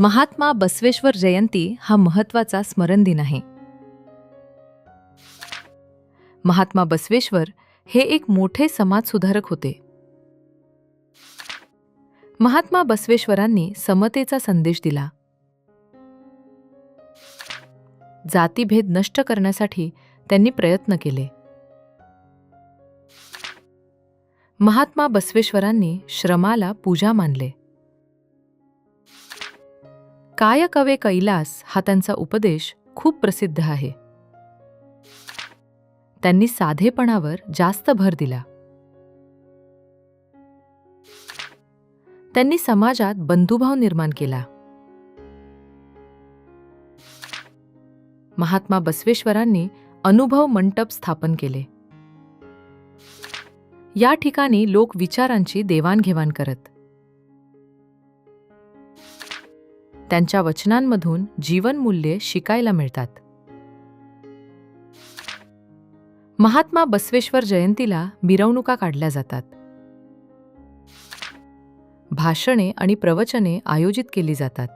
महात्मा बसवेश्वर जयंती हा महत्त्वाचा स्मरणदिन आहे. महात्मा बसवेश्वर हे एक मोठे समाजसुधारक होते. महात्मा बसवेश्वरांनी समतेचा संदेश दिला. जातीभेद नष्ट करण्यासाठी त्यांनी प्रयत्न केले. महात्मा बसवेश्वरांनी श्रमाला पूजा मानले. कायकवे कैलास हा त्यांचा उपदेश खूप प्रसिद्ध आहे. त्यांनी साधेपणावर जास्त भर दिला. त्यांनी समाजात बंधुभाव निर्माण केला. महात्मा बसवेश्वरांनी अनुभव मंटप स्थापन केले. या ठिकाणी लोक विचारांची देवाणघेवाण करत. त्यांच्या वचनांमधून जीवनमूल्ये शिकायला मिळतात. महात्मा बसवेश्वर जयंतीला मिरवणुका काढल्या जातात. भाषणे आणि प्रवचने आयोजित केली जातात.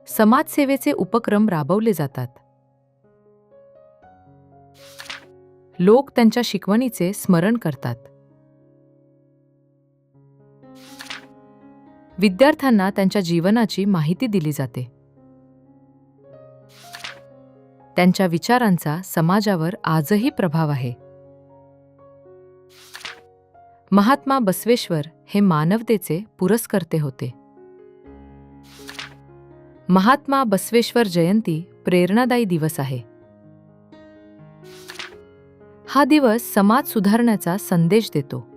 समाजसेवेचे उपक्रम राबवले जातात. लोक त्यांच्या शिकवणीचे स्मरण करतात. विद्यार्थ्यांना त्यांच्या जीवनाची माहिती दिली जाते. त्यांच्या विचारांचा समाजावर आजही प्रभाव आहे. महात्मा बसवेश्वर हे मानवतेचे पुरस्कर्ते होते. महात्मा बसवेश्वर जयंती प्रेरणादायी दिवस आहे. हा दिवस समाज सुधारण्याचा संदेश देतो.